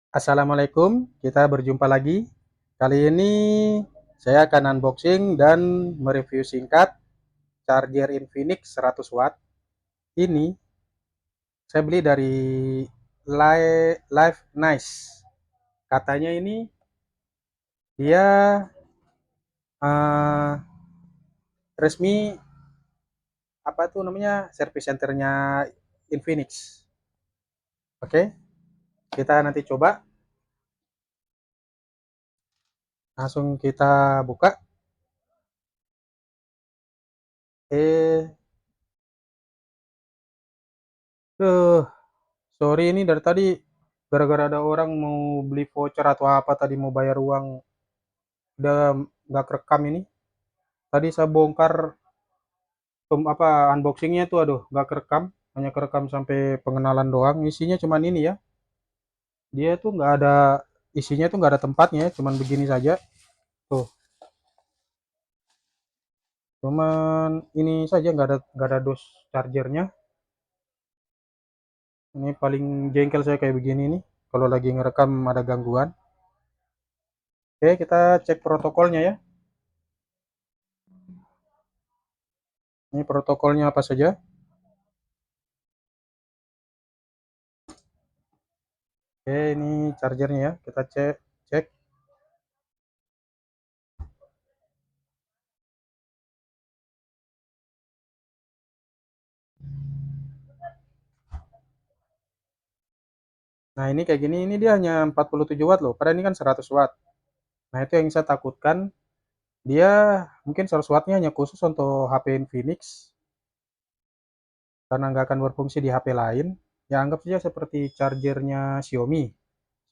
Assalamualaikum, kita berjumpa lagi. Kali ini saya akan unboxing dan mereview singkat charger Infinix 100 watt. Ini saya beli dari Live Nice. Katanya ini dia uh, resmi apa tuh namanya service centernya Infinix. Oke, kita nanti coba. Langsung kita buka. Eh, tuh, sorry ini dari tadi gara-gara ada orang mau beli voucher atau apa tadi mau bayar uang udah nggak kerekam ini. Tadi saya bongkar unboxingnya tuh aduh nggak kerekam, hanya kerekam sampai pengenalan doang. Isinya cuman ini ya. Dia tuh nggak ada isinya tuh nggak ada tempatnya, cuman begini saja. Tuh, cuman ini saja nggak ada dos chargernya. Ini paling jengkel saya kayak begini nih. Kalau lagi ngerekam ada gangguan. Oke, kita cek protokolnya ya. Ini protokolnya apa saja? Oke, ini chargernya ya. Kita cek cek. Nah, ini kayak gini, ini dia hanya 47 watt loh. Padahal ini kan 100 watt. Nah, itu yang saya takutkan. Dia mungkin 100 wattnya hanya khusus untuk HP Infinix. Karena nggak akan berfungsi di HP lain. Ya, anggap saja seperti chargernya Xiaomi.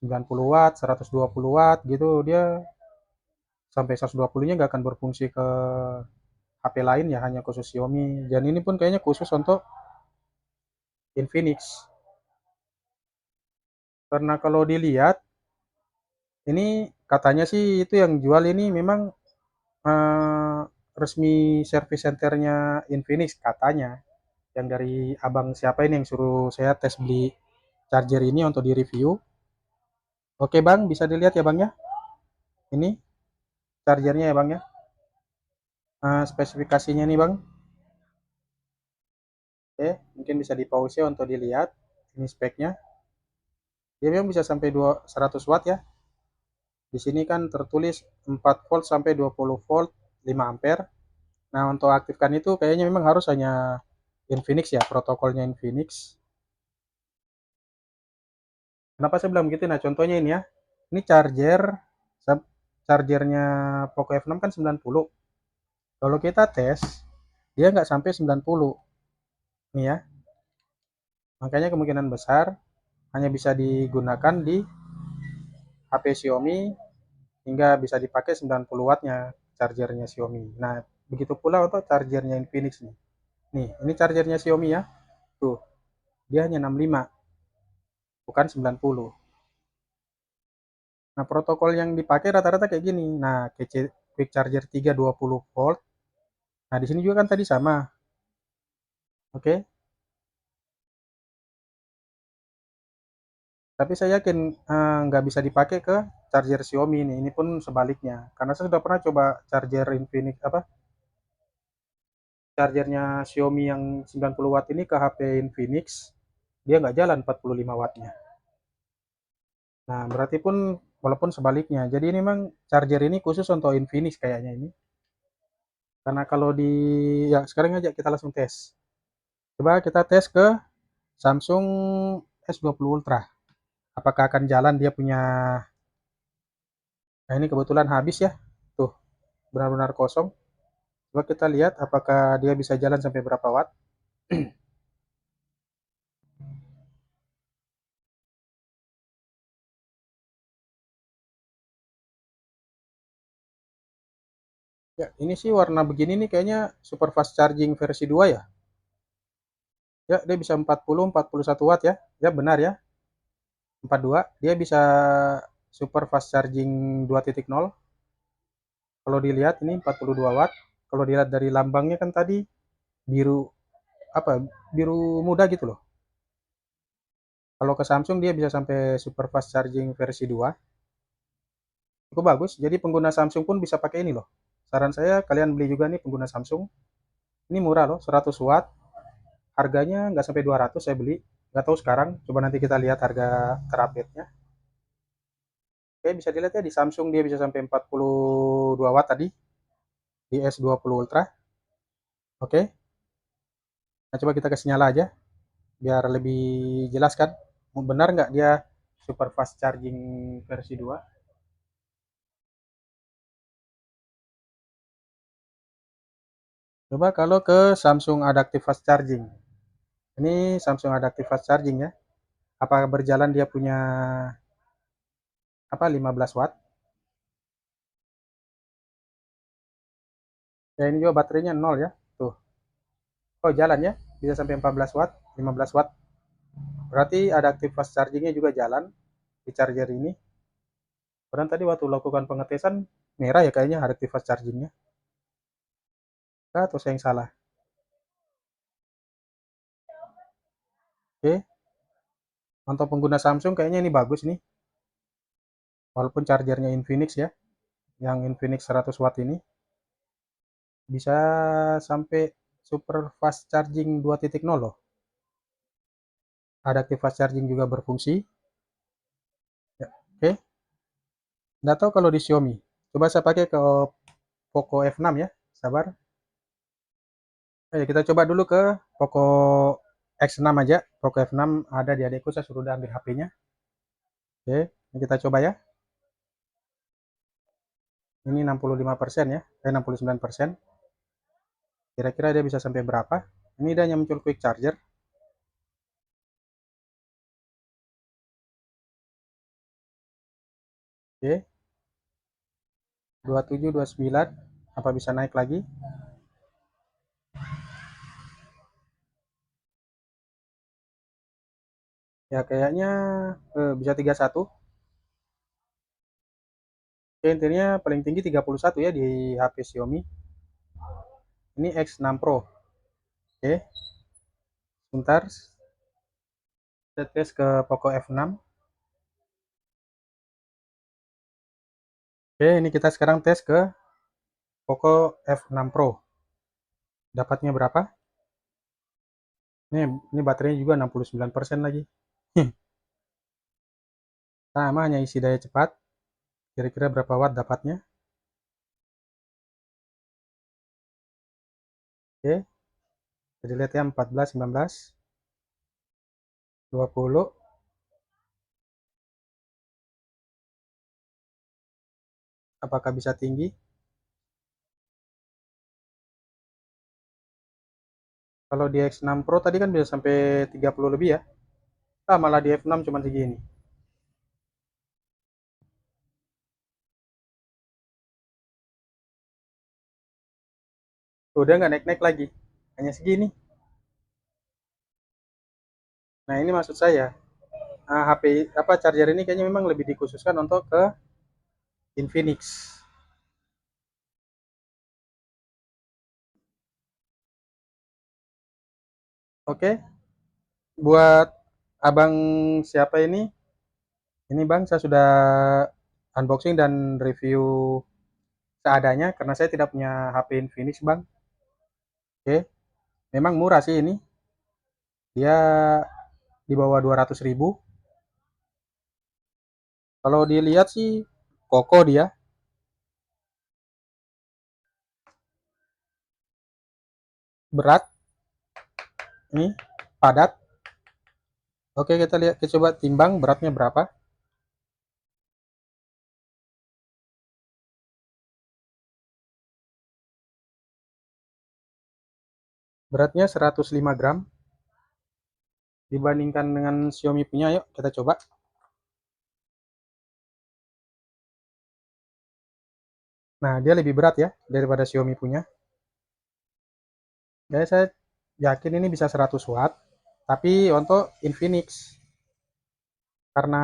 90 watt, 120 watt gitu. Dia sampai 120-nya nggak akan berfungsi ke HP lain ya, hanya khusus Xiaomi. Dan ini pun kayaknya khusus untuk Infinix. Karena kalau dilihat, ini katanya sih itu yang jual ini memang eh, resmi service centernya Infinix katanya. Yang dari abang siapa ini yang suruh saya tes beli charger ini untuk di review. Oke bang, bisa dilihat ya bang ya. Ini chargernya ya bang ya. Spesifikasinya nih bang. Oke, mungkin bisa di pause untuk dilihat. Ini speknya. Dia memang bisa sampai 100 watt ya. Di sini kan tertulis 4 volt sampai 20 volt 5 ampere. Nah, untuk aktifkan itu kayaknya memang harus hanya Infinix ya, protokolnya Infinix. Kenapa saya bilang begitu? Nah, contohnya ini ya. Ini chargernya Poco F6 kan 90. Kalau kita tes, dia nggak sampai 90. Nih ya. Makanya kemungkinan besar hanya bisa digunakan di HP Xiaomi hingga bisa dipakai 90 wattnya chargernya Xiaomi. Nah, begitu pula untuk chargernya Infinix nih. Nih, ini chargernya Xiaomi ya. Tuh, dia hanya 65, bukan 90. Nah, protokol yang dipakai rata-rata kayak gini. Nah, Quick Charger 3 20 volt. Nah, di sini juga kan tadi sama. Oke. Tapi saya yakin nggak bisa dipakai ke charger Xiaomi ini. Ini pun sebaliknya. Karena saya sudah pernah coba charger Infinix chargernya Xiaomi yang 90 watt ini ke HP Infinix, dia nggak jalan 45 wattnya. Nah, berarti pun walaupun sebaliknya. Jadi ini memang charger ini khusus untuk Infinix kayaknya ini. Karena kalau di ya sekarang aja kita langsung tes. Coba kita tes ke Samsung S20 Ultra. Apakah akan jalan dia punya. Nah, ini kebetulan habis ya. Tuh, benar-benar kosong. Coba kita lihat apakah dia bisa jalan sampai berapa watt. Ya, ini sih warna begini nih kayaknya super fast charging versi 2 ya. Ya, dia bisa 41 watt ya. Ya, benar ya. 42. Dia bisa super fast charging 2.0. Kalau dilihat ini 42 watt. Kalau dilihat dari lambangnya kan tadi biru apa? Biru muda gitu loh. Kalau ke Samsung dia bisa sampai super fast charging versi 2. Cukup bagus. Jadi pengguna Samsung pun bisa pakai ini loh. Saran saya kalian beli juga nih pengguna Samsung. Ini murah loh, 100 watt. Harganya nggak sampai 200 saya beli. Nggak tahu sekarang. Coba nanti kita lihat harga terupdate-nya. Oke, bisa dilihat ya di Samsung dia bisa sampai 42 watt tadi di S20 Ultra. Oke. Nah, coba kita kasih nyala aja biar lebih jelas kan. Benar nggak dia super fast charging versi 2? Coba kalau ke Samsung Adaptive Fast Charging. Ini Samsung Adaptive Fast Charging ya. Apakah berjalan dia punya apa 15 watt? Ya ini juga baterainya 0 ya. Tuh. Oh, jalan ya. Bisa sampai 14 watt, 15 watt. Berarti Adaptive Fast Chargingnya juga jalan di charger ini. Padahal tadi waktu lakukan pengetesan merah ya kayaknya Adaptive Fast Chargingnya. Atau saya yang salah? Oke. Untuk pengguna Samsung kayaknya ini bagus nih. Walaupun chargernya Infinix ya. Yang Infinix 100 watt ini. Bisa sampai super fast charging 2.0 loh. Adaptive fast charging juga berfungsi. Ya, oke. Nggak tahu kalau di Xiaomi. Coba saya pakai ke Poco F6 ya. Sabar. Oke, kita coba dulu ke Poco X6 aja. Poco F6 ada di adikku, saya suruh udah ambil HP-nya. Oke, ini kita coba ya. Ini 65% ya, 69%. Kira-kira dia bisa sampai berapa? Ini dia yang muncul quick charger. Oke, 27, 29. Apa bisa naik lagi? Ya kayaknya bisa 31. Oke, intinya paling tinggi 31 ya di HP Xiaomi. Ini X6 Pro. Oke, sebentar. Kita tes ke Poco F6. Oke, ini kita sekarang tes ke Poco F6 Pro. Dapatnya berapa? Ini baterainya juga 69% lagi. Sama hanya isi daya cepat. Kira-kira berapa watt dapatnya? Oke, jadi lihat ya 14, 19, 20. Apakah bisa tinggi? Kalau di X6 Pro tadi kan bisa sampai 30 lebih ya. Ah, malah di F6 cuma segini. Tuh, udah nggak naik-naik lagi. Hanya segini. Nah, ini maksud saya. HP apa charger ini kayaknya memang lebih dikhususkan untuk ke Infinix. Oke, buat abang siapa ini? Ini bang, saya sudah unboxing dan review seadanya karena saya tidak punya HP Infinix bang. Oke, memang murah sih ini. Dia di bawah 200.000. Kalau dilihat sih kokoh dia, berat, ini padat. Oke, kita lihat, kita coba timbang beratnya berapa. Beratnya 105 gram. Dibandingkan dengan Xiaomi punya, yuk kita coba. Nah, dia lebih berat ya daripada Xiaomi punya. Jadi saya yakin ini bisa 100 watt. Tapi untuk Infinix, karena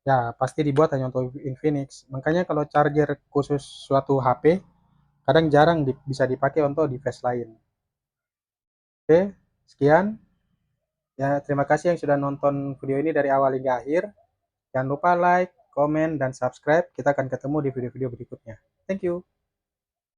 ya pasti dibuat hanya untuk Infinix. Makanya kalau charger khusus suatu HP, kadang jarang bisa dipakai untuk device lain. Oke, sekian. Ya, terima kasih yang sudah nonton video ini dari awal hingga akhir. Jangan lupa like, komen, dan subscribe. Kita akan ketemu di video-video berikutnya. Thank you.